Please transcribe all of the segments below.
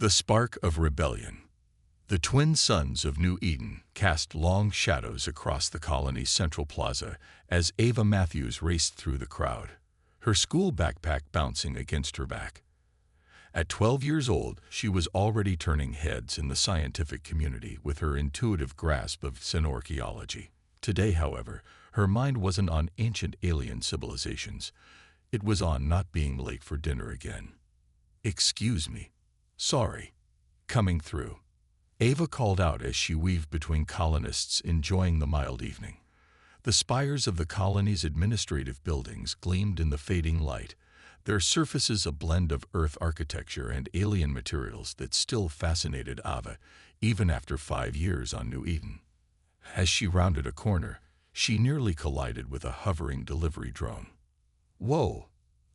The spark of rebellion. The twin sons of New Eden cast long shadows across the colony's central plaza as Ava Matthews raced through the crowd, her school backpack bouncing against her back. At 12 years old, she was already turning heads in the scientific community with her intuitive grasp of xenorchaeology. Today, however, her mind wasn't on ancient alien civilizations. It was on not being late for dinner again. "Excuse me. Sorry." Coming through. Ava called out as she weaved between colonists enjoying the mild evening. The spires of the colony's administrative buildings gleamed in the fading light, their surfaces a blend of Earth architecture and alien materials that still fascinated Ava, even after 5 years on New Eden. As she rounded a corner, she nearly collided with a hovering delivery drone. "Whoa!"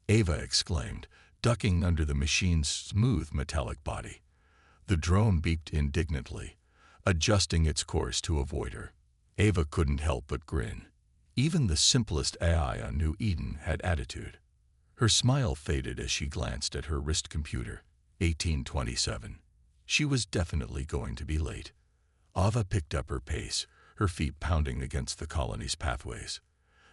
Ava exclaimed, ducking under the machine's smooth metallic body. The drone beeped indignantly, adjusting its course to avoid her. Ava couldn't help but grin. Even the simplest AI on New Eden had attitude. Her smile faded as she glanced at her wrist computer. 1827. She was definitely going to be late. Ava picked up her pace, her feet pounding against the colony's pathways.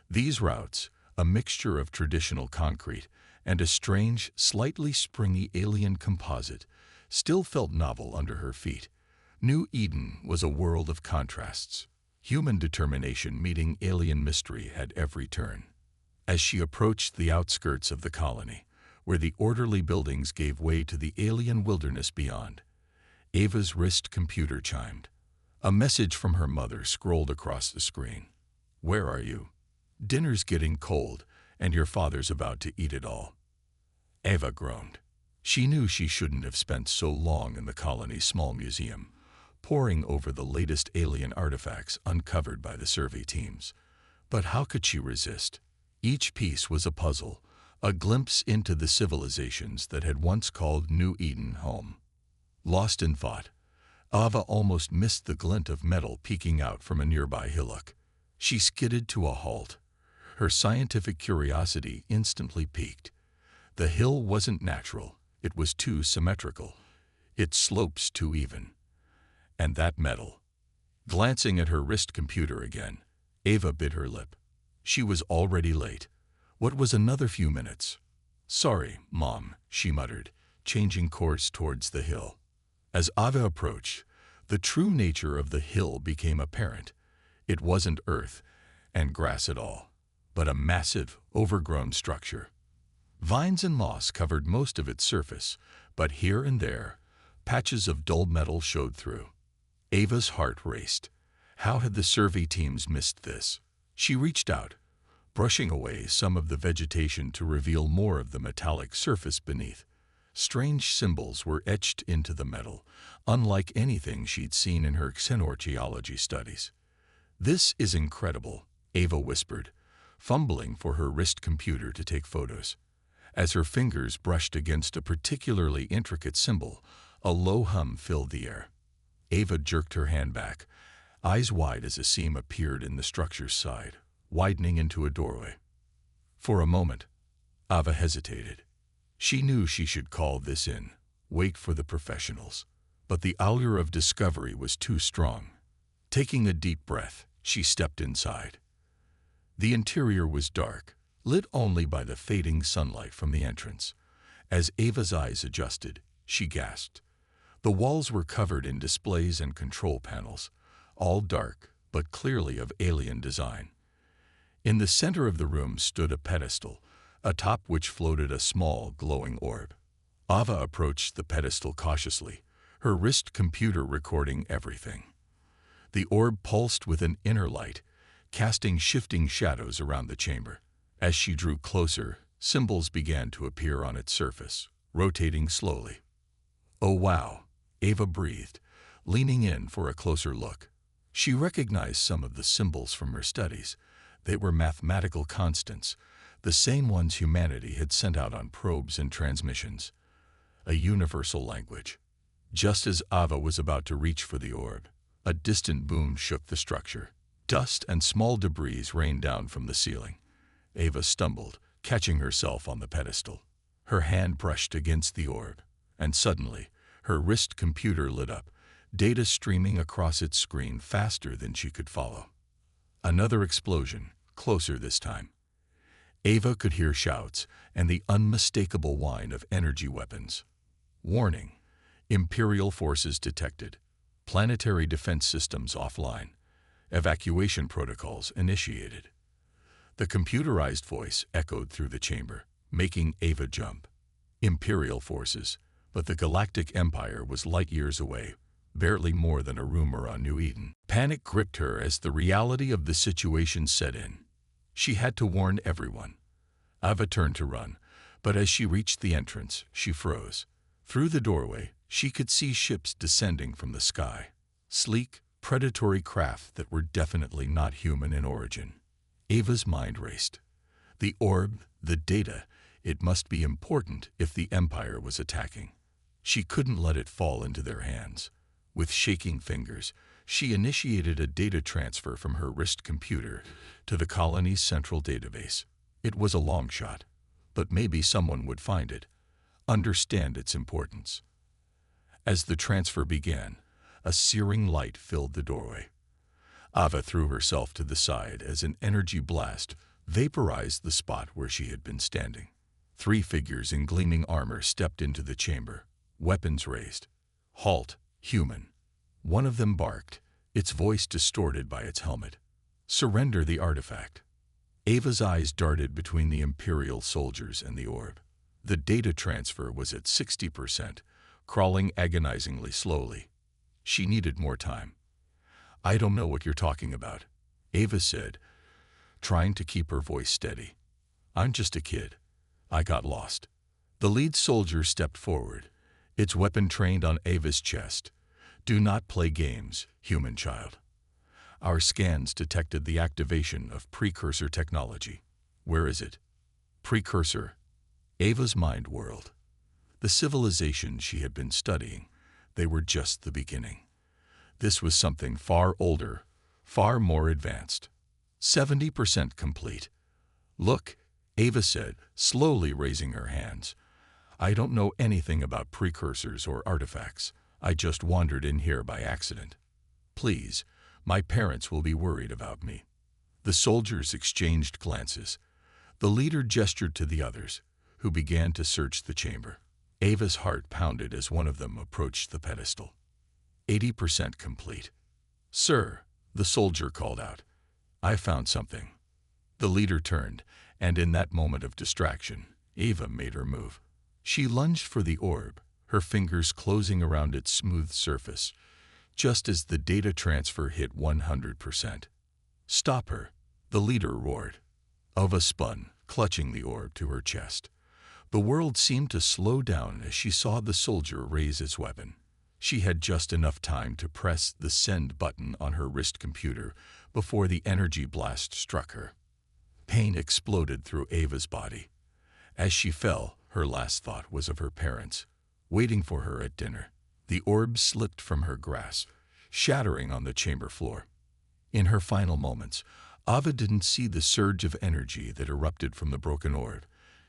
These routes, a mixture of traditional concrete and a strange, slightly springy alien composite, still felt novel under her feet. New Eden was a world of contrasts. Human determination meeting alien mystery at every turn. As she approached the outskirts of the colony, where the orderly buildings gave way to the alien wilderness beyond, Ava's wrist computer chimed. A message from her mother scrolled across the screen. "Where are you? Dinner's getting cold, and your father's about to eat it all." Ava groaned. She knew she shouldn't have spent so long in the colony's small museum, poring over the latest alien artifacts uncovered by the survey teams. But how could she resist? Each piece was a puzzle, a glimpse into the civilizations that had once called New Eden home. Lost in thought, Ava almost missed the glint of metal peeking out from a nearby hillock. She skidded to a halt. Her scientific curiosity instantly piqued. The hill wasn't natural. It was too symmetrical. Its slopes too even. And that metal. Glancing at her wrist computer again, Ava bit her lip. She was already late. What was another few minutes? "Sorry, Mom," she muttered, changing course towards the hill. As Ava approached, the true nature of the hill became apparent. It wasn't earth and grass at all, but a massive, overgrown structure. Vines and moss covered most of its surface, but here and there, patches of dull metal showed through. Ava's heart raced. How had the survey teams missed this? She reached out, brushing away some of the vegetation to reveal more of the metallic surface beneath. Strange symbols were etched into the metal, unlike anything she'd seen in her xenorchaeology studies. "This is incredible," Ava whispered, fumbling for her wrist computer to take photos. As her fingers brushed against a particularly intricate symbol, a low hum filled the air. Ava jerked her hand back, eyes wide as a seam appeared in the structure's side, widening into a doorway. For a moment, Ava hesitated. She knew she should call this in, wait for the professionals. But the allure of discovery was too strong. Taking a deep breath, she stepped inside. The interior was dark, lit only by the fading sunlight from the entrance. As Ava's eyes adjusted, she gasped. The walls were covered in displays and control panels, all dark but clearly of alien design. In the center of the room stood a pedestal, atop which floated a small, glowing orb. Ava approached the pedestal cautiously, her wrist computer recording everything. The orb pulsed with an inner light, casting shifting shadows around the chamber. As she drew closer, symbols began to appear on its surface, rotating slowly. "Oh wow," Ava breathed, leaning in for a closer look. She recognized some of the symbols from her studies. They were mathematical constants, the same ones humanity had sent out on probes and transmissions. A universal language. Just as Ava was about to reach for the orb, a distant boom shook the structure. Dust and small debris rained down from the ceiling. Ava stumbled, catching herself on the pedestal. Her hand brushed against the orb, and suddenly, Her wrist computer lit up, data streaming across its screen faster than she could follow. Another explosion, closer this time. Ava could hear shouts and the unmistakable whine of energy weapons. Warning: Imperial forces detected. Planetary defense systems offline. Evacuation protocols initiated. The computerized voice echoed through the chamber, making Ava jump. Imperial forces, but the Galactic Empire was light years away, barely more than a rumor on New Eden. Panic gripped her as the reality of the situation set in. She had to warn everyone. Ava turned to run, but as she reached the entrance, she froze. Through the doorway, she could see ships descending from the sky. Sleek, predatory craft that were definitely not human in origin. Ava's mind raced. The orb, the data, it must be important if the Empire was attacking. She couldn't let it fall into their hands. With shaking fingers, she initiated a data transfer from her wrist computer to the colony's central database. It was a long shot, but maybe someone would find it, understand its importance. As the transfer began, a searing light filled the doorway. Ava threw herself to the side as an energy blast vaporized the spot where she had been standing. 3 figures in gleaming armor stepped into the chamber, weapons raised. "Halt, human." One of them barked, its voice distorted by its helmet. "Surrender the artifact." Ava's eyes darted between the Imperial soldiers and the orb. The data transfer was at 60%, crawling agonizingly slowly. She needed more time. "I don't know what you're talking about," Ava said, trying to keep her voice steady. "I'm just a kid. I got lost." The lead soldier stepped forward, its weapon trained on Ava's chest. "Do not play games, human child. Our scans detected the activation of precursor technology." "Where is it?" "Precursor." Ava's mind whirled. The civilization she had been studying, they were just the beginning. This was something far older, far more advanced. 70% complete. "Look," Ava said, slowly raising her hands. "I don't know anything about precursors or artifacts. I just wandered in here by accident. Please, my parents will be worried about me." The soldiers exchanged glances. The leader gestured to the others, who began to search the chamber. Ava's heart pounded as one of them approached the pedestal. 80% complete. "Sir," the soldier called out, "I found something." The leader turned, and in that moment of distraction, Ava made her move. She lunged for the orb, her fingers closing around its smooth surface, just as the data transfer hit 100%. "Stop her," the leader roared. Ava spun, clutching the orb to her chest. The world seemed to slow down as she saw the soldier raise its weapon. She had just enough time to press the send button on her wrist computer before the energy blast struck her. Pain exploded through Ava's body. As she fell, her last thought was of her parents, waiting for her at dinner. The orb slipped from her grasp, shattering on the chamber floor. In her final moments, Ava didn't see the surge of energy that erupted from the broken orb,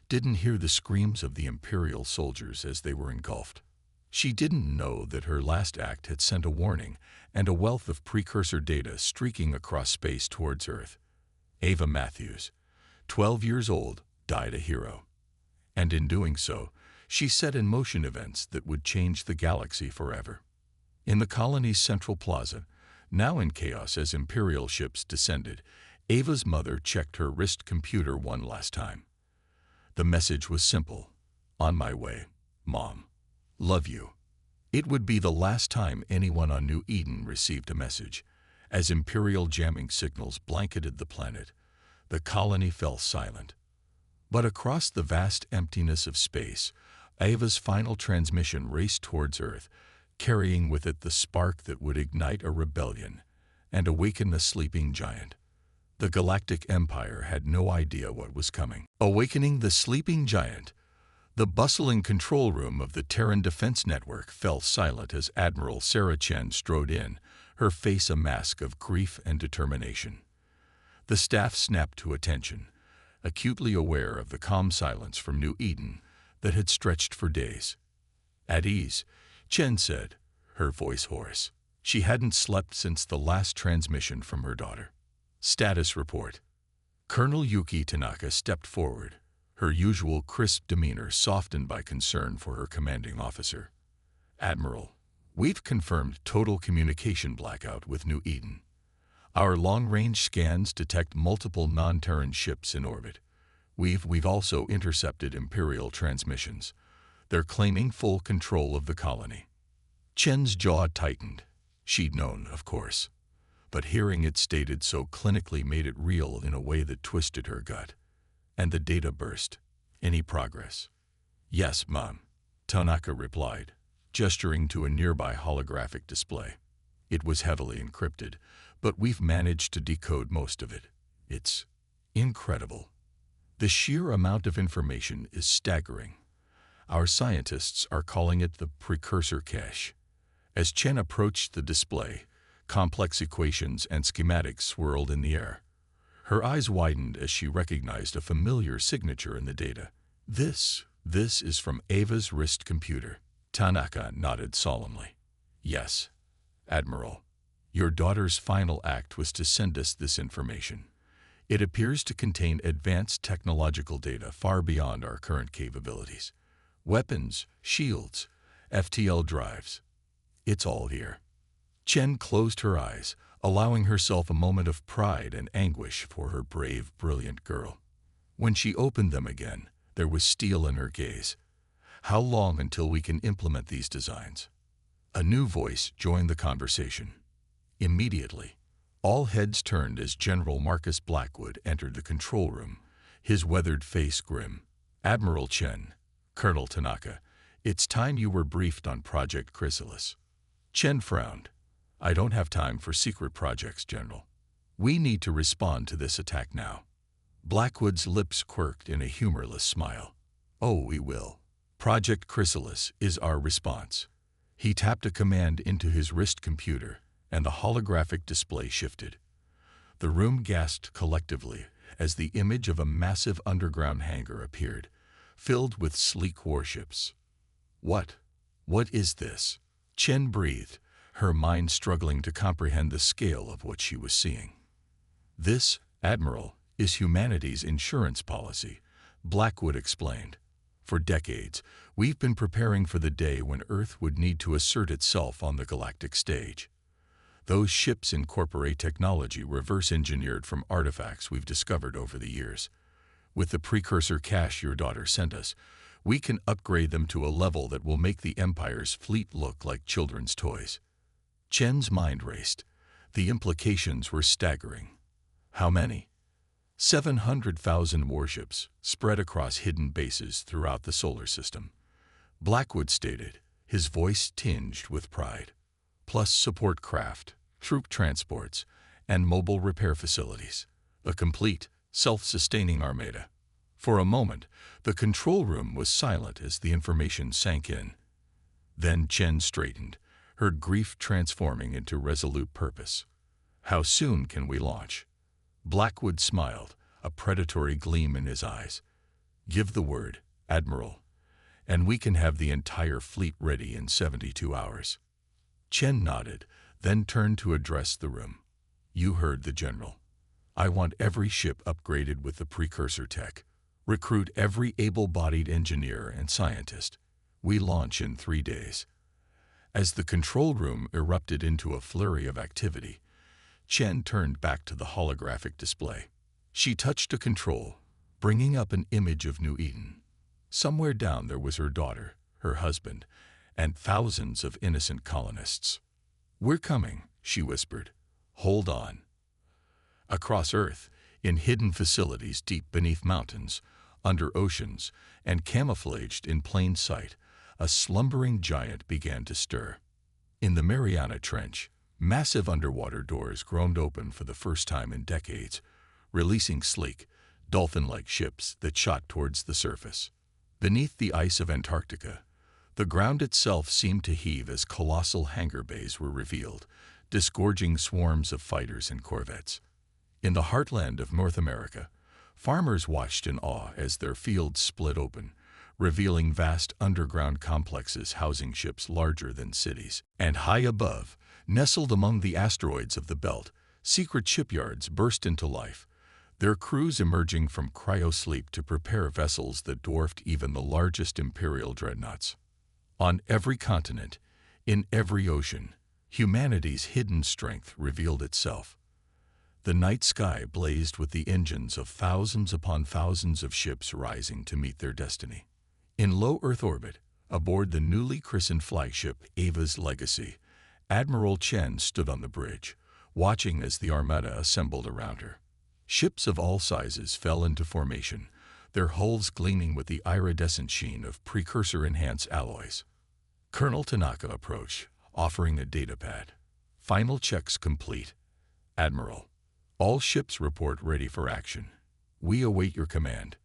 didn't hear the screams of the Imperial soldiers as they were engulfed. She didn't know that her last act had sent a warning and a wealth of precursor data streaking across space towards Earth. Ava Matthews, 12 years old, died a hero. And in doing so, she set in motion events that would change the galaxy forever. In the colony's central plaza, now in chaos as Imperial ships descended, Ava's mother checked her wrist computer one last time. The message was simple: "On my way, Mom. Love you." It would be the last time anyone on New Eden received a message. As Imperial jamming signals blanketed the planet, the colony fell silent. But across the vast emptiness of space, Ava's final transmission raced towards Earth, carrying with it the spark that would ignite a rebellion and awaken the sleeping giant. The Galactic Empire had no idea what was coming. Awakening the sleeping giant, the bustling control room of the Terran Defense Network fell silent as Admiral Sarah Chen strode in, her face a mask of grief and determination. The staff snapped to attention, acutely aware of the calm silence from New Eden that had stretched for days. At ease, Chen said, her voice hoarse. She hadn't slept since the last transmission from her daughter. Status report. Colonel Yuki Tanaka stepped forward, her usual crisp demeanor softened by concern for her commanding officer. Admiral, we've confirmed total communication blackout with New Eden. Our long-range scans detect multiple non-Terran ships in orbit. We've also intercepted Imperial transmissions. They're claiming full control of the colony. Chen's jaw tightened. She'd known, of course. But hearing it stated so clinically made it real in a way that twisted her gut. And the data burst. Any progress? Yes, Mom, Tanaka replied, gesturing to a nearby holographic display. It was heavily encrypted, but we've managed to decode most of it. It's incredible. The sheer amount of information is staggering. Our scientists are calling it the precursor cache. As Chen approached the display, complex equations and schematics swirled in the air. Her eyes widened as she recognized a familiar signature in the data. This is from Ava's wrist computer. Tanaka nodded solemnly. Yes, Admiral. Your daughter's final act was to send us this information. It appears to contain advanced technological data far beyond our current capabilities. Weapons, shields, FTL drives. It's all here. Chen closed her eyes, allowing herself a moment of pride and anguish for her brave, brilliant girl. When she opened them again, there was steel in her gaze. How long until we can implement these designs? A new voice joined the conversation. Immediately, all heads turned as General Marcus Blackwood entered the control room, his weathered face grim. Admiral Chen, Colonel Tanaka, it's time you were briefed on Project Chrysalis. Chen frowned. I don't have time for secret projects, General. We need to respond to this attack now. Blackwood's lips quirked in a humorless smile. Oh, we will. Project Chrysalis is our response. He tapped a command into his wrist computer, and the holographic display shifted. The room gasped collectively as the image of a massive underground hangar appeared, filled with sleek warships. What is this? Chen breathed, her mind struggling to comprehend the scale of what she was seeing. This, Admiral, is humanity's insurance policy, Blackwood explained. For decades, we've been preparing for the day when Earth would need to assert itself on the galactic stage. Those ships incorporate technology reverse-engineered from artifacts we've discovered over the years. With the precursor cache your daughter sent us, we can upgrade them to a level that will make the Empire's fleet look like children's toys. Chen's mind raced. The implications were staggering. How many? 700,000 warships spread across hidden bases throughout the solar system. Blackwood stated, his voice tinged with pride. Plus support craft, troop transports, and mobile repair facilities. A complete, self-sustaining armada. For a moment, the control room was silent as the information sank in. Then Chen straightened, her grief transforming into resolute purpose. How soon can we launch? Blackwood smiled, a predatory gleam in his eyes. Give the word, Admiral, and we can have the entire fleet ready in 72 hours. Chen nodded, then turned to address the room. You heard the General. I want every ship upgraded with the precursor tech. Recruit every able-bodied engineer and scientist. We launch in 3 days. As the control room erupted into a flurry of activity, Chen turned back to the holographic display. She touched a control, bringing up an image of New Eden. Somewhere down there was her daughter, her husband, and thousands of innocent colonists. We're coming, she whispered. Hold on. Across Earth, in hidden facilities deep beneath mountains, under oceans, and camouflaged in plain sight, a slumbering giant began to stir. In the Mariana Trench, massive underwater doors groaned open for the first time in decades, releasing sleek, dolphin-like ships that shot towards the surface. Beneath the ice of Antarctica, the ground itself seemed to heave as colossal hangar bays were revealed, disgorging swarms of fighters and corvettes. In the heartland of North America, farmers watched in awe as their fields split open, revealing vast underground complexes housing ships larger than cities. And high above, nestled among the asteroids of the belt, secret shipyards burst into life, their crews emerging from cryosleep to prepare vessels that dwarfed even the largest Imperial dreadnoughts. On every continent, in every ocean, humanity's hidden strength revealed itself. The night sky blazed with the engines of thousands upon thousands of ships rising to meet their destiny. In low Earth orbit, aboard the newly christened flagship Ava's Legacy, Admiral Chen stood on the bridge, watching as the armada assembled around her. Ships of all sizes fell into formation, their hulls gleaming with the iridescent sheen of precursor-enhanced alloys. Colonel Tanaka approached, offering a datapad. Final checks complete. Admiral, all ships report ready for action. We await your command.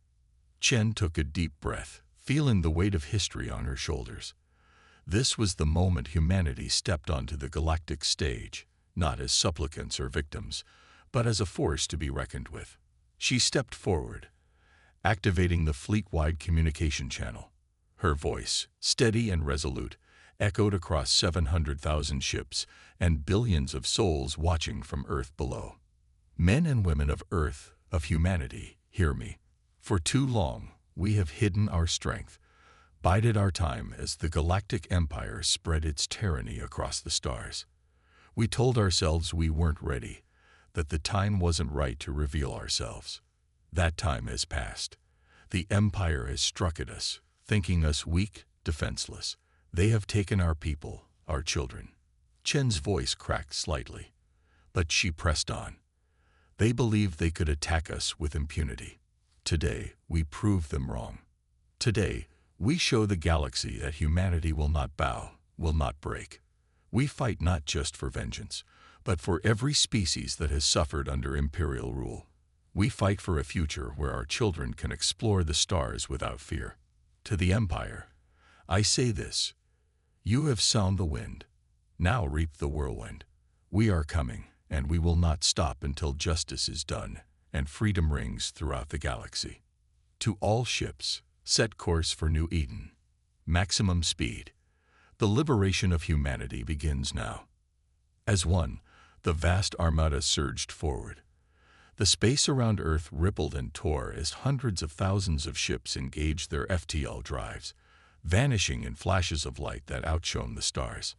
Chen took a deep breath, feeling the weight of history on her shoulders. This was the moment humanity stepped onto the galactic stage, not as supplicants or victims, but as a force to be reckoned with. She stepped forward, activating the fleet-wide communication channel. Her voice, steady and resolute, echoed across 700,000 ships and billions of souls watching from Earth below. Men and women of Earth, of humanity, hear me. For too long, we have hidden our strength, bided our time as the galactic empire spread its tyranny across the stars. We told ourselves we weren't ready, that the time wasn't right to reveal ourselves. That time has passed. The empire has struck at us, thinking us weak, defenseless. They have taken our people, our children. Chen's voice cracked slightly, but she pressed on. They believed they could attack us with impunity. Today, we prove them wrong. Today, we show the galaxy that humanity will not bow, will not break. We fight not just for vengeance, but for every species that has suffered under imperial rule. We fight for a future where our children can explore the stars without fear. To the Empire, I say this: you have sown the wind, now reap the whirlwind. We are coming, and we will not stop until justice is done and freedom rings throughout the galaxy. To all ships, set course for New Eden. Maximum speed. The liberation of humanity begins now. As one, the vast armada surged forward. The space around Earth rippled and tore as hundreds of thousands of ships engaged their FTL drives, vanishing in flashes of light that outshone the stars.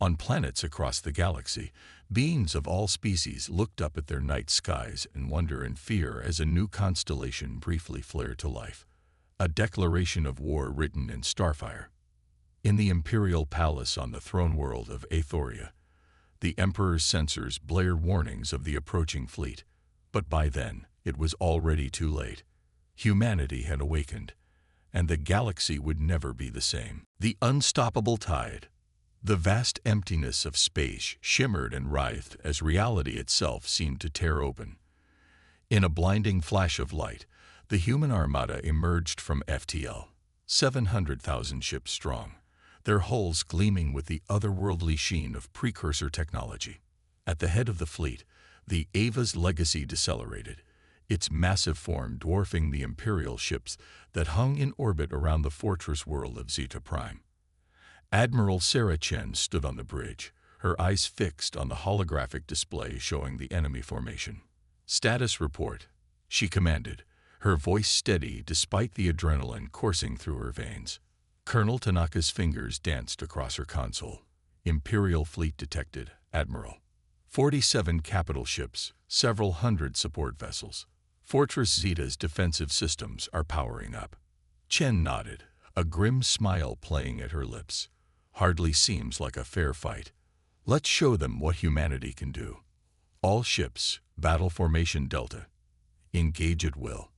On planets across the galaxy, beings of all species looked up at their night skies in wonder and fear as a new constellation briefly flared to life, a declaration of war written in starfire. In the imperial palace on the throne world of Aethoria, the Emperor's sensors blared warnings of the approaching fleet, but by then it was already too late. Humanity had awakened, and the galaxy would never be the same. The unstoppable tide. The vast emptiness of space shimmered and writhed as reality itself seemed to tear open. In a blinding flash of light, the human armada emerged from FTL, 700,000 ships strong, their hulls gleaming with the otherworldly sheen of precursor technology. At the head of the fleet, the Ava's Legacy decelerated, its massive form dwarfing the Imperial ships that hung in orbit around the fortress world of Zeta Prime. Admiral Sarah Chen stood on the bridge, her eyes fixed on the holographic display showing the enemy formation. "Status report," she commanded, her voice steady despite the adrenaline coursing through her veins. Colonel Tanaka's fingers danced across her console. "Imperial fleet detected, Admiral. 47 capital ships, several hundred support vessels. Fortress Zeta's defensive systems are powering up." Chen nodded, a grim smile playing at her lips. "Hardly seems like a fair fight. Let's show them what humanity can do. All ships, battle formation Delta. Engage at will."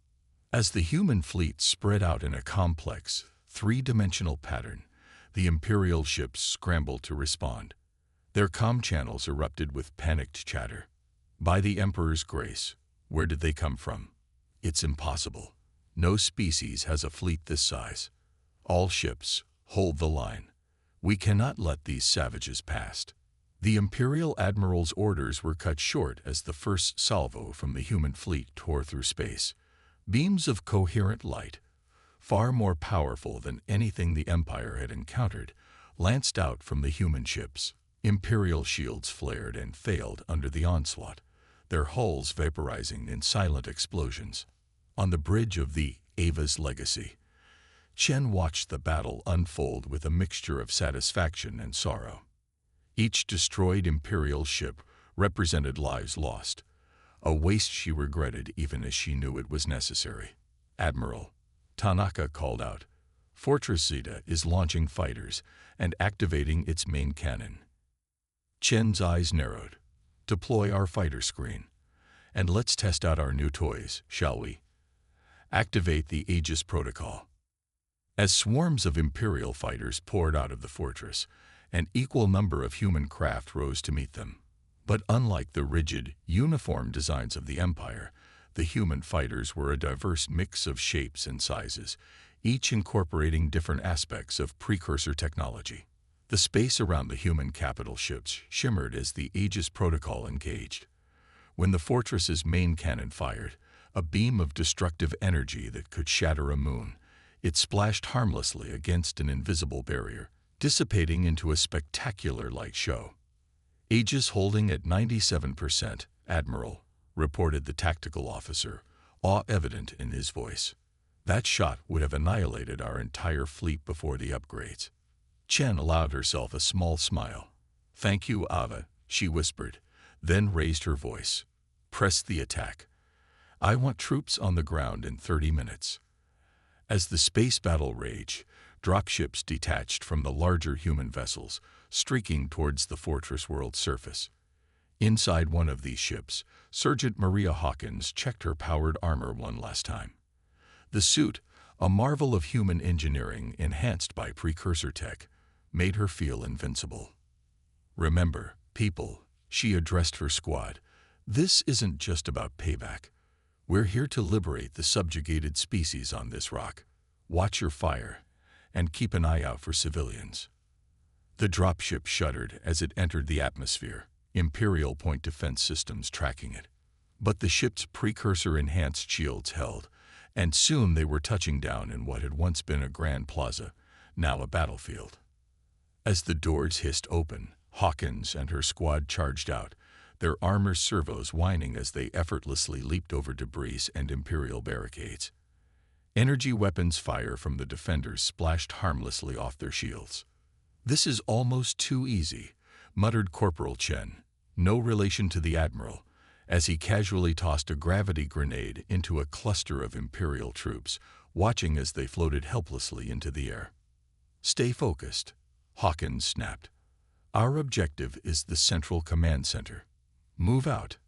As the human fleet spread out in a complex, three-dimensional pattern, the Imperial ships scrambled to respond. Their comm channels erupted with panicked chatter. "By the Emperor's grace, where did they come from? It's impossible. No species has a fleet this size. All ships, hold the line. We cannot let these savages past." The Imperial Admiral's orders were cut short as the first salvo from the human fleet tore through space. Beams of coherent light, far more powerful than anything the Empire had encountered, lanced out from the human ships. Imperial shields flared and failed under the onslaught, their hulls vaporizing in silent explosions. On the bridge of the Ava's Legacy, Chen watched the battle unfold with a mixture of satisfaction and sorrow. Each destroyed Imperial ship represented lives lost, a waste she regretted even as she knew it was necessary. "Admiral," Tanaka called out, "Fortress Zeta is launching fighters and activating its main cannon." Chen's eyes narrowed. "Deploy our fighter screen, and let's test out our new toys, shall we? Activate the Aegis Protocol." As swarms of Imperial fighters poured out of the fortress, an equal number of human craft rose to meet them. But unlike the rigid, uniform designs of the Empire, the human fighters were a diverse mix of shapes and sizes, each incorporating different aspects of precursor technology. The space around the human capital ships shimmered as the Aegis Protocol engaged. When the fortress's main cannon fired, a beam of destructive energy that could shatter a moon, it splashed harmlessly against an invisible barrier, dissipating into a spectacular light show. "Aegis holding at 97%, Admiral," reported the tactical officer, awe evident in his voice. "That shot would have annihilated our entire fleet before the upgrades." Chen allowed herself a small smile. "Thank you, Ava," she whispered, then raised her voice. "Press the attack. I want troops on the ground in 30 minutes." As the space battle raged, dropships detached from the larger human vessels, streaking towards the fortress world's surface. Inside one of these ships, Sergeant Maria Hawkins checked her powered armor one last time. The suit, a marvel of human engineering enhanced by precursor tech, made her feel invincible. "Remember, people," she addressed her squad, "this isn't just about payback. We're here to liberate the subjugated species on this rock. Watch your fire, and keep an eye out for civilians." The dropship shuddered as it entered the atmosphere, Imperial point defense systems tracking it. But the ship's precursor-enhanced shields held, and soon they were touching down in what had once been a grand plaza, now a battlefield. As the doors hissed open, Hawkins and her squad charged out, their armor servos whining as they effortlessly leaped over debris and Imperial barricades. Energy weapons fire from the defenders splashed harmlessly off their shields. "This is almost too easy," muttered Corporal Chen, no relation to the Admiral, as he casually tossed a gravity grenade into a cluster of Imperial troops, watching as they floated helplessly into the air. "Stay focused," Hawkins snapped. "Our objective is the Central Command Center. Move out."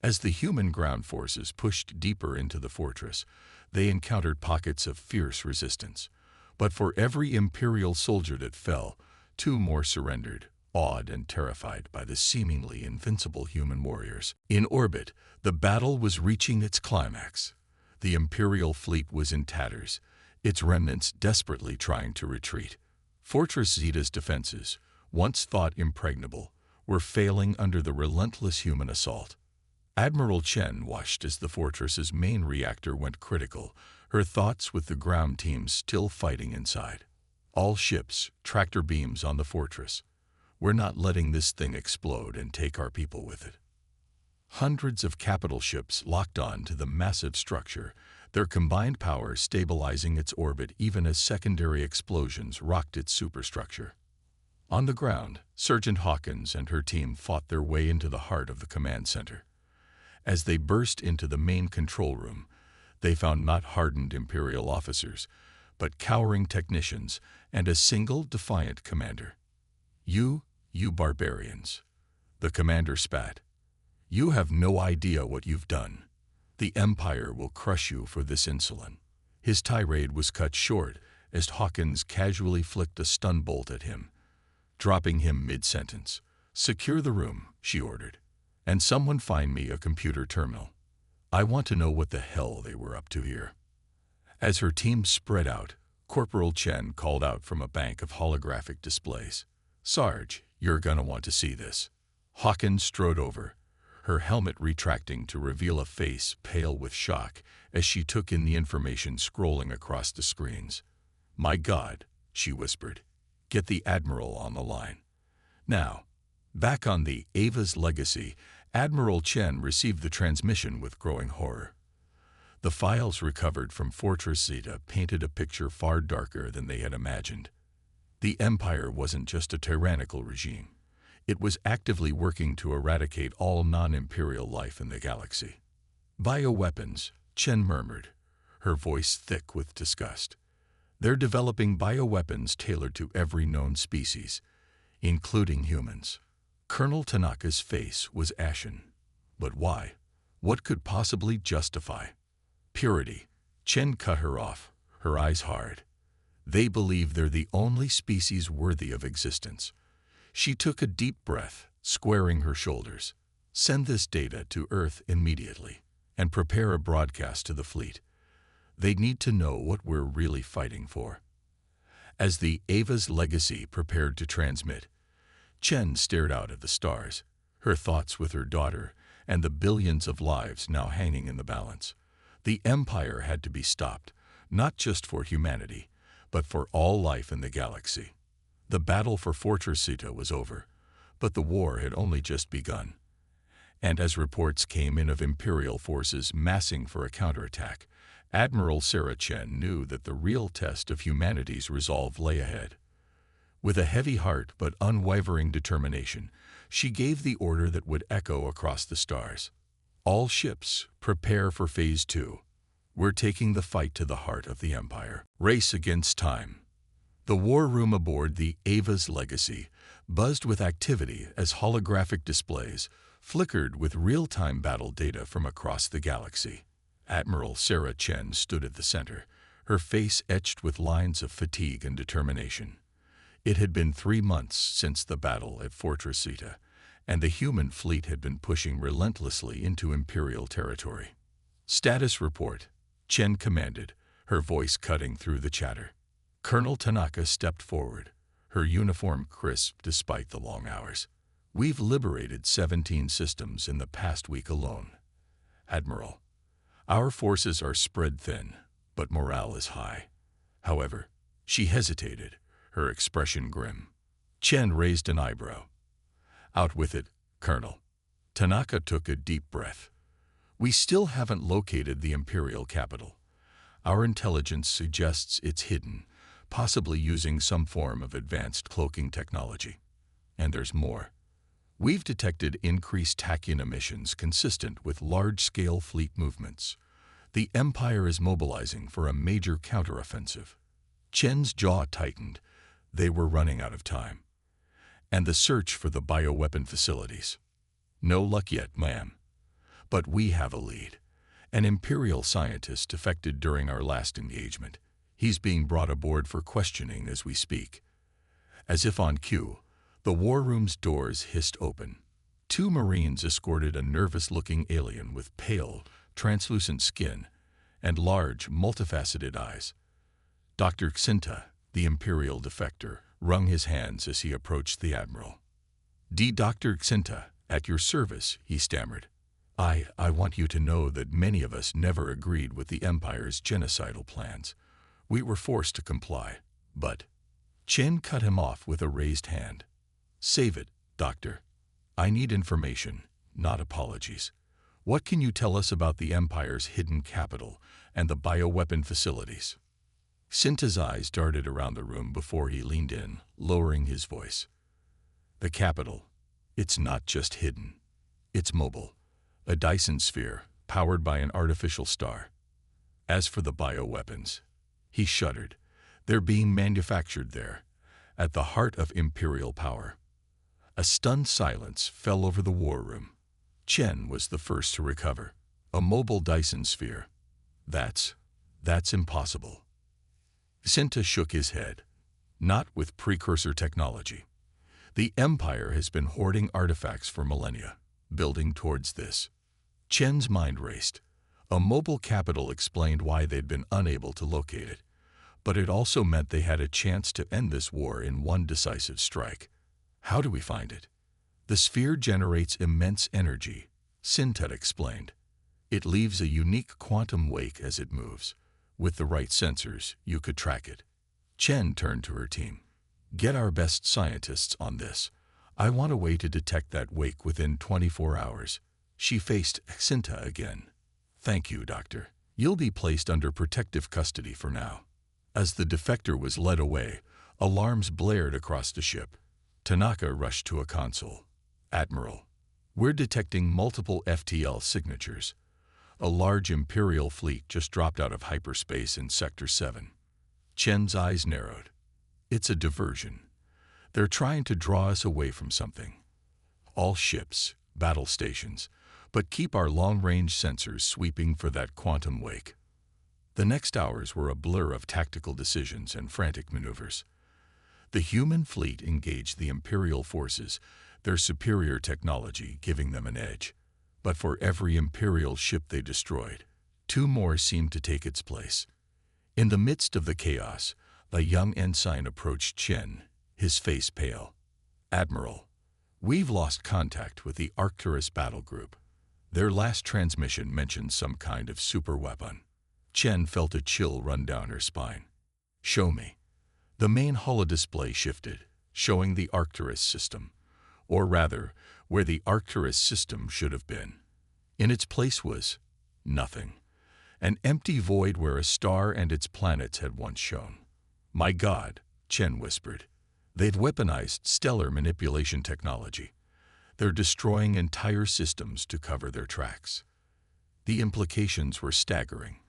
As the human ground forces pushed deeper into the fortress, they encountered pockets of fierce resistance. But for every Imperial soldier that fell, 2 more surrendered, awed and terrified by the seemingly invincible human warriors. In orbit, the battle was reaching its climax. The Imperial fleet was in tatters, its remnants desperately trying to retreat. Fortress Zeta's defenses, once thought impregnable, were failing under the relentless human assault. Admiral Chen watched as the fortress's main reactor went critical, her thoughts with the ground teams still fighting inside. "All ships, tractor beams on the fortress. We're not letting this thing explode and take our people with it." Hundreds of capital ships locked on to the massive structure, their combined power stabilizing its orbit even as secondary explosions rocked its superstructure. On the ground, Sergeant Hawkins and her team fought their way into the heart of the command center. As they burst into the main control room, they found not hardened Imperial officers, but cowering technicians and a single defiant commander. You barbarians," the commander spat. "You have no idea what you've done. The Empire will crush you for this insolence." His tirade was cut short as Hawkins casually flicked a stun bolt at him, dropping him mid-sentence. "Secure the room," she ordered, "and someone find me a computer terminal. I want to know what the hell they were up to here." As her team spread out, Corporal Chen called out from a bank of holographic displays. "Sarge, you're gonna want to see this." Hawkins strode over, her helmet retracting to reveal a face pale with shock as she took in the information scrolling across the screens. "My God," she whispered. "Get the Admiral on the line." Now, back on the Ava's Legacy, Admiral Chen received the transmission with growing horror. The files recovered from Fortress Zeta painted a picture far darker than they had imagined. The Empire wasn't just a tyrannical regime. It was actively working to eradicate all non-imperial life in the galaxy. "Bioweapons," Chen murmured, her voice thick with disgust. "They're developing bioweapons tailored to every known species, including humans." Colonel Tanaka's face was ashen. But why? What could possibly justify? "Purity." Chen cut her off, her eyes hard. "They believe they're the only species worthy of existence." She took a deep breath, squaring her shoulders. "Send this data to Earth immediately, and prepare a broadcast to the fleet. They need to know what we're really fighting for." As the Ava's Legacy prepared to transmit, Chen stared out at the stars, her thoughts with her daughter and the billions of lives now hanging in the balance. The Empire had to be stopped, not just for humanity, but for all life in the galaxy. The battle for Fortress Zeta was over, but the war had only just begun. And as reports came in of Imperial forces massing for a counterattack, Admiral Sarah Chen knew that the real test of humanity's resolve lay ahead. With a heavy heart but unwavering determination, she gave the order that would echo across the stars. "All ships, prepare for Phase 2. We're taking the fight to the heart of the Empire." Race against time. The war room aboard the Ava's Legacy buzzed with activity as holographic displays flickered with real-time battle data from across the galaxy. Admiral Sarah Chen stood at the center, her face etched with lines of fatigue and determination. It had been 3 months since the battle at Fortress Zeta, and the human fleet had been pushing relentlessly into Imperial territory. "Status report," Chen commanded, her voice cutting through the chatter. Colonel Tanaka stepped forward, her uniform crisp despite the long hours. "We've liberated 17 systems in the past week alone. Admiral, our forces are spread thin, but morale is high." However, she hesitated, her expression grim. Chen raised an eyebrow. "Out with it, Colonel." Tanaka took a deep breath. "We still haven't located the Imperial capital. Our intelligence suggests it's hidden, possibly using some form of advanced cloaking technology. And there's more. We've detected increased tachyon emissions consistent with large-scale fleet movements. The Empire is mobilizing for a major counteroffensive." Chen's jaw tightened. They were running out of time. "And the search for the bioweapon facilities." "No luck yet, ma'am. But we have a lead. An Imperial scientist defected during our last engagement. He's being brought aboard for questioning as we speak." As if on cue, the war room's doors hissed open. 2 Marines escorted a nervous-looking alien with pale, translucent skin and large, multifaceted eyes. Dr. Xinta, the Imperial defector, wrung his hands as he approached the Admiral. "Dr. Xinta, at your service," he stammered. I want you to know that many of us never agreed with the Empire's genocidal plans. We were forced to comply, but—" Chen cut him off with a raised hand. "Save it, Doctor. I need information, not apologies. What can you tell us about the Empire's hidden capital and the bioweapon facilities?" Xinta's eyes darted around the room before he leaned in, lowering his voice. "The capital, it's not just hidden. It's mobile. A Dyson sphere, powered by an artificial star. As for the bioweapons," he shuddered, "they're being manufactured there, at the heart of Imperial power." A stunned silence fell over the war room. Chen was the first to recover. "A mobile Dyson sphere. That's impossible." Xinta shook his head. "Not with precursor technology. The Empire has been hoarding artifacts for millennia, building towards this." Chen's mind raced. A mobile capital explained why they'd been unable to locate it, but it also meant they had a chance to end this war in one decisive strike. "How do we find it?" "The sphere generates immense energy," Sintet explained. It leaves a unique quantum wake as it moves. With the right sensors, you could track it. Chen turned to her team. Get our best scientists on this. I want a way to detect that wake within 24 hours. She faced Sinta again. Thank you, Doctor. You'll be placed under protective custody for now. As the defector was led away, alarms blared across the ship. Tanaka rushed to a console. Admiral, we're detecting multiple FTL signatures. A large Imperial fleet just dropped out of hyperspace in Sector 7. Chen's eyes narrowed. It's a diversion. They're trying to draw us away from something. All ships, battle stations, but keep our long-range sensors sweeping for that quantum wake. The next hours were a blur of tactical decisions and frantic maneuvers. The human fleet engaged the Imperial forces, their superior technology giving them an edge. But for every Imperial ship they destroyed, 2 more seemed to take its place. In the midst of the chaos, a young ensign approached Chen, his face pale. Admiral, we've lost contact with the Arcturus battle group. Their last transmission mentioned some kind of superweapon. Chen felt a chill run down her spine. Show me. The main holodisplay shifted, showing the Arcturus system. Or rather, where the Arcturus system should have been. In its place was nothing. An empty void where a star and its planets had once shone. My God, Chen whispered. They've weaponized stellar manipulation technology. They're destroying entire systems to cover their tracks. The implications were staggering.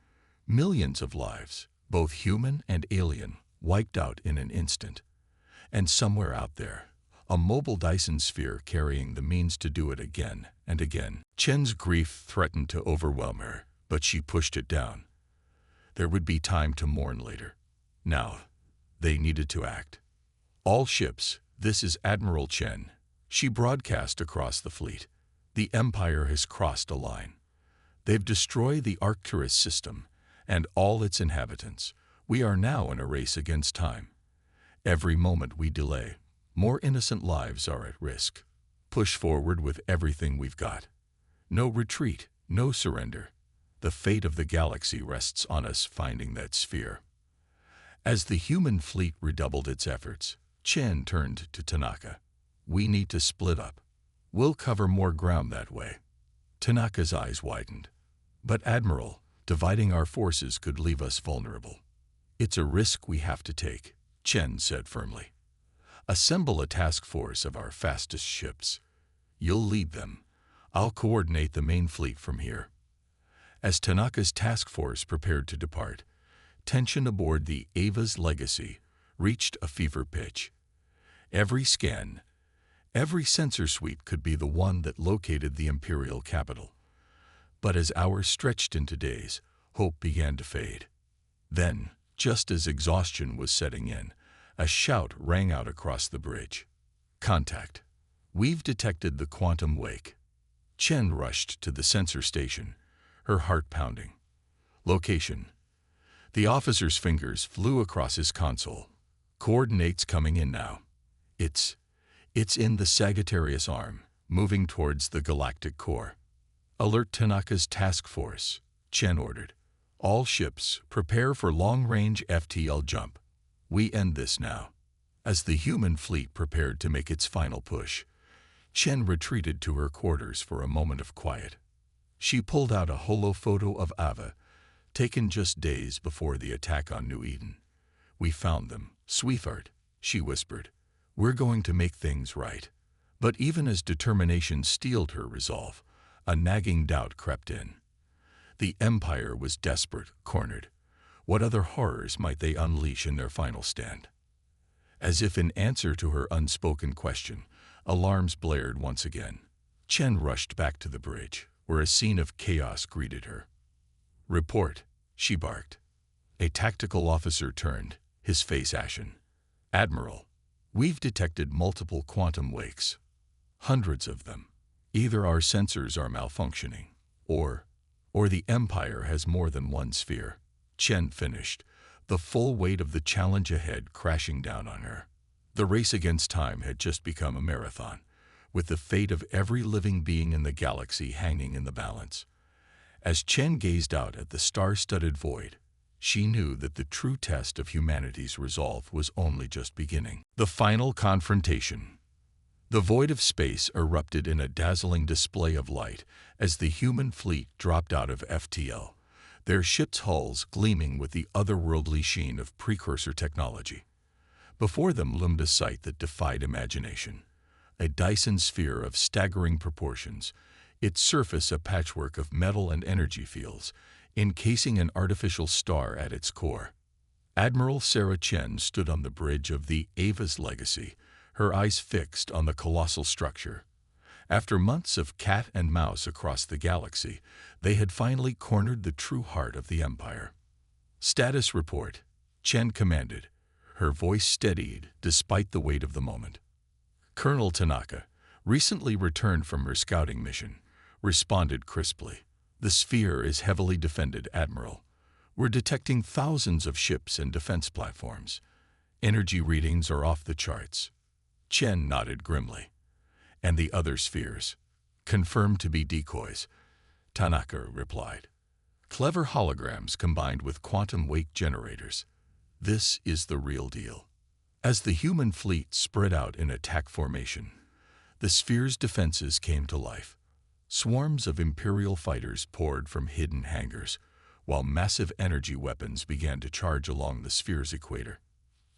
Millions of lives, both human and alien, wiped out in an instant. And somewhere out there, a mobile Dyson sphere carrying the means to do it again and again. Chen's grief threatened to overwhelm her, but she pushed it down. There would be time to mourn later. Now, they needed to act. All ships, this is Admiral Chen. She broadcast across the fleet. The Empire has crossed a line. They've destroyed the Arcturus system and all its inhabitants. We are now in a race against time. Every moment we delay, more innocent lives are at risk. Push forward with everything we've got. No retreat, no surrender. The fate of the galaxy rests on us finding that sphere. As the human fleet redoubled its efforts, Chen turned to Tanaka. We need to split up. We'll cover more ground that way. Tanaka's eyes widened. But Admiral, dividing our forces could leave us vulnerable. It's a risk we have to take, Chen said firmly. Assemble a task force of our fastest ships. You'll lead them. I'll coordinate the main fleet from here. As Tanaka's task force prepared to depart, tension aboard the Ava's Legacy reached a fever pitch. Every scan, every sensor sweep could be the one that located the Imperial capital. But as hours stretched into days, hope began to fade. Then, just as exhaustion was setting in, a shout rang out across the bridge. Contact. We've detected the quantum wake. Chen rushed to the sensor station, her heart pounding. Location. The officer's fingers flew across his console. Coordinates coming in now. It's in the Sagittarius arm, moving towards the galactic core. Alert Tanaka's task force, Chen ordered. All ships, prepare for long-range FTL jump. We end this now. As the human fleet prepared to make its final push, Chen retreated to her quarters for a moment of quiet. She pulled out a holophoto of Ava, taken just days before the attack on New Eden. We found them, sweetheart, she whispered. We're going to make things right. But even as determination steeled her resolve, a nagging doubt crept in. The Empire was desperate, cornered. What other horrors might they unleash in their final stand? As if in answer to her unspoken question, alarms blared once again. Chen rushed back to the bridge, where a scene of chaos greeted her. Report, she barked. A tactical officer turned, his face ashen. Admiral, we've detected multiple quantum wakes. Hundreds of them. Either our sensors are malfunctioning, or the Empire has more than one sphere. Chen finished, the full weight of the challenge ahead crashing down on her. The race against time had just become a marathon, with the fate of every living being in the galaxy hanging in the balance. As Chen gazed out at the star-studded void, she knew that the true test of humanity's resolve was only just beginning. The final confrontation. The void of space erupted in a dazzling display of light as the human fleet dropped out of FTL, their ships' hulls gleaming with the otherworldly sheen of precursor technology. Before them loomed a sight that defied imagination. A Dyson sphere of staggering proportions, its surface a patchwork of metal and energy fields, encasing an artificial star at its core. Admiral Sarah Chen stood on the bridge of the Ava's Legacy, her eyes fixed on the colossal structure. After months of cat and mouse across the galaxy, they had finally cornered the true heart of the Empire. "Status report," Chen commanded, her voice steadied despite the weight of the moment. Colonel Tanaka, recently returned from her scouting mission, responded crisply. "The sphere is heavily defended, Admiral. We're detecting thousands of ships and defense platforms. Energy readings are off the charts." Chen nodded grimly. "And the other spheres? Confirmed to be decoys," Tanaka replied. "Clever holograms combined with quantum wake generators. This is the real deal." As the human fleet spread out in attack formation, the sphere's defenses came to life. Swarms of Imperial fighters poured from hidden hangars, while massive energy weapons began to charge along the sphere's equator.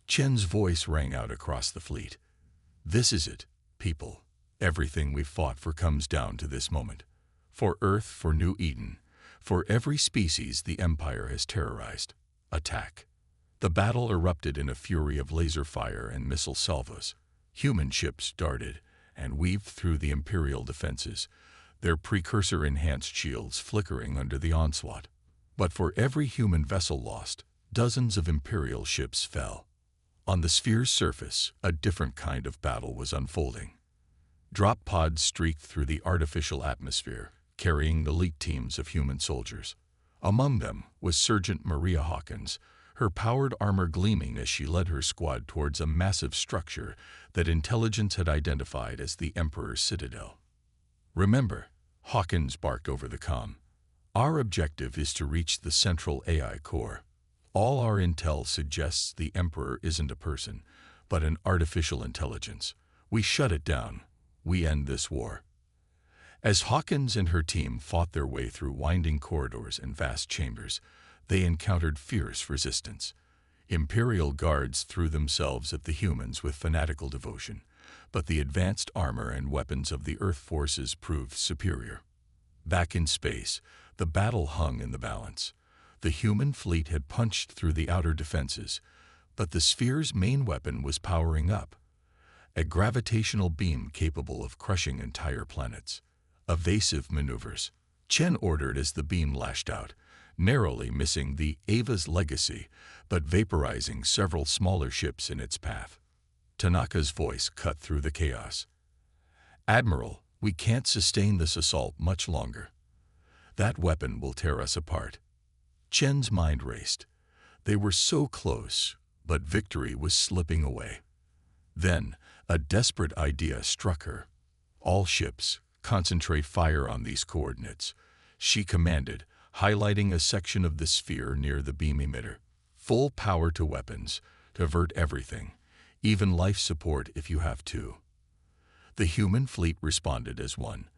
Chen's voice rang out across the fleet. "This is it, people. Everything we've fought for comes down to this moment. For Earth, for New Eden, for every species the Empire has terrorized. Attack." The battle erupted in a fury of laser fire and missile salvos. Human ships darted and weaved through the Imperial defenses, their precursor-enhanced shields flickering under the onslaught. But for every human vessel lost, dozens of Imperial ships fell. On the sphere's surface, a different kind of battle was unfolding. Drop pods streaked through the artificial atmosphere, carrying elite teams of human soldiers. Among them was Sergeant Maria Hawkins, her powered armor gleaming as she led her squad towards a massive structure that intelligence had identified as the Emperor's Citadel. "Remember," Hawkins barked over the comm, "our objective is to reach the central AI core. All our intel suggests the Emperor isn't a person, but an artificial intelligence. We shut it down. We end this war." As Hawkins and her team fought their way through winding corridors and vast chambers, they encountered fierce resistance. Imperial guards threw themselves at the humans with fanatical devotion, but the advanced armor and weapons of the Earth forces proved superior. Back in space, the battle hung in the balance. The human fleet had punched through the outer defenses, but the sphere's main weapon was powering up. A gravitational beam capable of crushing entire planets. Evasive maneuvers, Chen ordered as the beam lashed out, narrowly missing the Ava's Legacy, but vaporizing several smaller ships in its path. Tanaka's voice cut through the chaos. "Admiral, we can't sustain this assault much longer. That weapon will tear us apart." Chen's mind raced. They were so close, but victory was slipping away. Then, a desperate idea struck her. "All ships, concentrate fire on these coordinates," she commanded, highlighting a section of the sphere near the beam emitter. "Full power to weapons, divert everything, even life support if you have to." The human fleet responded as one,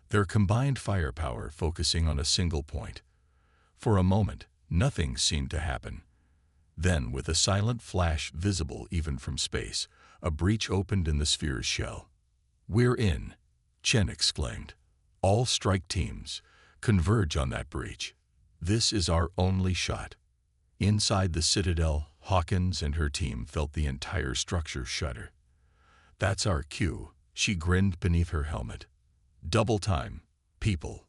their combined firepower focusing on a single point. For a moment, nothing seemed to happen. Then, with a silent flash visible even from space, a breach opened in the sphere's shell. "We're in," Chen exclaimed. "All strike teams, converge on that breach. This is our only shot." Inside the Citadel, Hawkins and her team felt the entire structure shudder. "That's our cue," she grinned beneath her helmet. "Double time, people."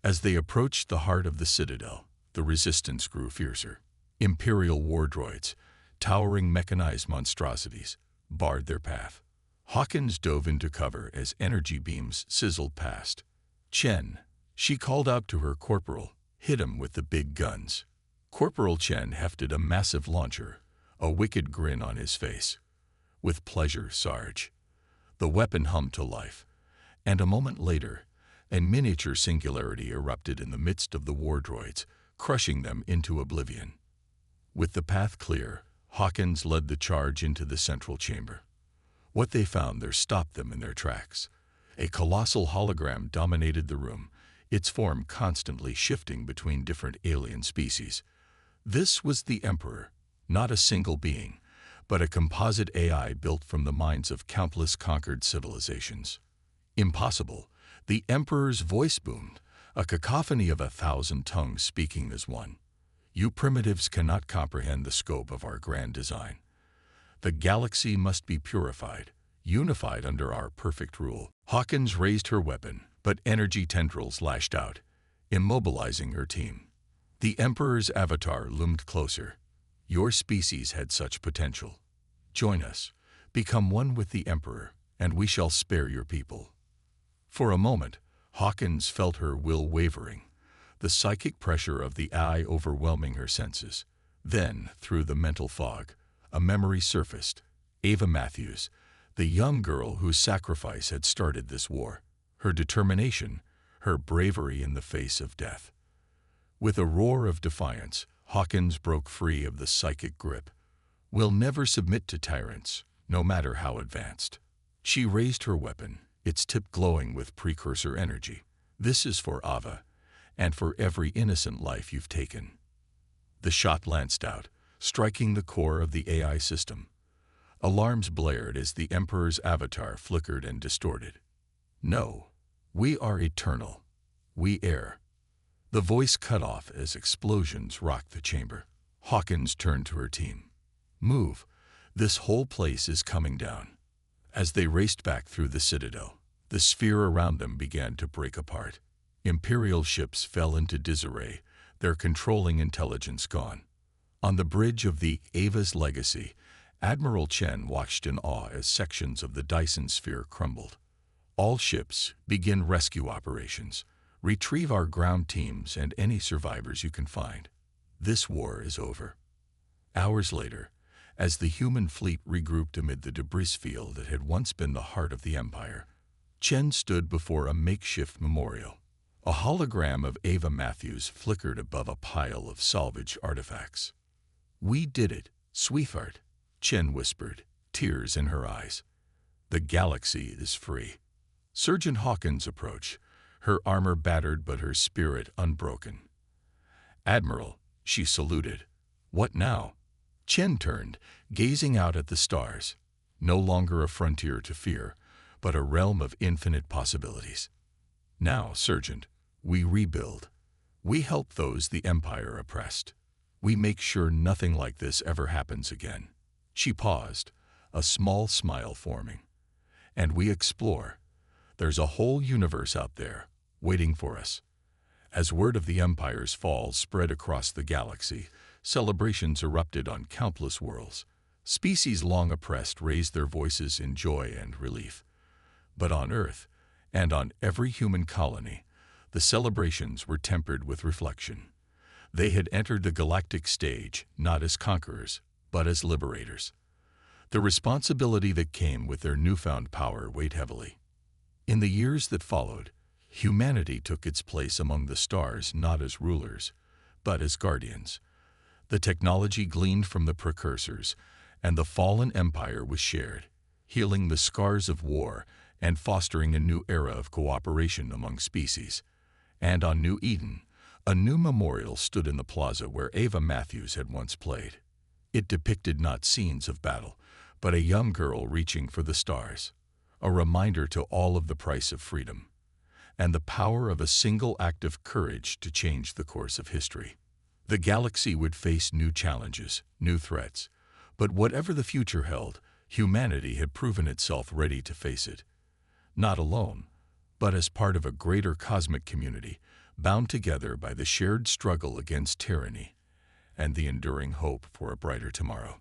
As they approached the heart of the Citadel, the resistance grew fiercer. Imperial war droids, towering mechanized monstrosities, barred their path. Hawkins dove into cover as energy beams sizzled past. "Chen," she called out to her corporal, "hit him with the big guns." Corporal Chen hefted a massive launcher, a wicked grin on his face. "With pleasure, Sarge." The weapon hummed to life, And a moment later, a miniature singularity erupted in the midst of the war droids, crushing them into oblivion. With the path clear, Hawkins led the charge into the central chamber. What they found there stopped them in their tracks. A colossal hologram dominated the room, its form constantly shifting between different alien species. This was the Emperor, not a single being, but a composite AI built from the minds of countless conquered civilizations. Impossible, the Emperor's voice boomed, a cacophony of 1,000 tongues speaking as one. You primitives cannot comprehend the scope of our grand design. The galaxy must be purified, unified under our perfect rule. Hawkins raised her weapon, but energy tendrils lashed out, immobilizing her team. The Emperor's avatar loomed closer. Your species had such potential. Join us, become one with the Emperor, and we shall spare your people. For a moment, Hawkins felt her will wavering, the psychic pressure of the eye overwhelming her senses. Then, through the mental fog, a memory surfaced. Ava Matthews, the young girl whose sacrifice had started this war. Her determination, her bravery in the face of death. With a roar of defiance, Hawkins broke free of the psychic grip. We'll never submit to tyrants, no matter how advanced. She raised her weapon, its tip glowing with precursor energy. This is for Ava, and for every innocent life you've taken. The shot lanced out, striking the core of the AI system. Alarms blared as the Emperor's avatar flickered and distorted. No, we are eternal. We err. The voice cut off as explosions rocked the chamber. Hawkins turned to her team. Move. This whole place is coming down. As they raced back through the citadel, the sphere around them began to break apart. Imperial ships fell into disarray, their controlling intelligence gone. On the bridge of the Ava's Legacy, Admiral Chen watched in awe as sections of the Dyson sphere crumbled. All ships, begin rescue operations. Retrieve our ground teams and any survivors you can find. This war is over. Hours later, as the human fleet regrouped amid the debris field that had once been the heart of the Empire, Chen stood before a makeshift memorial. A hologram of Ava Matthews flickered above a pile of salvage artifacts. We did it, sweetheart, Chen whispered, tears in her eyes. The galaxy is free. Sergeant Hawkins approached, her armor battered but her spirit unbroken. Admiral, she saluted. What now? Chen turned, gazing out at the stars. No longer a frontier to fear, but a realm of infinite possibilities. Now, Sergeant, we rebuild. We help those the Empire oppressed. We make sure nothing like this ever happens again. She paused, a small smile forming. And we explore. There's a whole universe out there, waiting for us. As word of the Empire's fall spread across the galaxy, celebrations erupted on countless worlds. Species long oppressed raised their voices in joy and relief. But on Earth, and on every human colony, the celebrations were tempered with reflection. They had entered the galactic stage not as conquerors, but as liberators. The responsibility that came with their newfound power weighed heavily. In the years that followed, humanity took its place among the stars not as rulers, but as guardians. The technology gleaned from the precursors, and the fallen empire was shared, healing the scars of war and fostering a new era of cooperation among species. And on New Eden, a new memorial stood in the plaza where Ava Matthews had once played. It depicted not scenes of battle, but a young girl reaching for the stars, a reminder to all of the price of freedom, and the power of a single act of courage to change the course of history. The galaxy would face new challenges, new threats, but whatever the future held, humanity had proven itself ready to face it. Not alone, but as part of a greater cosmic community, bound together by the shared struggle against tyranny and the enduring hope for a brighter tomorrow.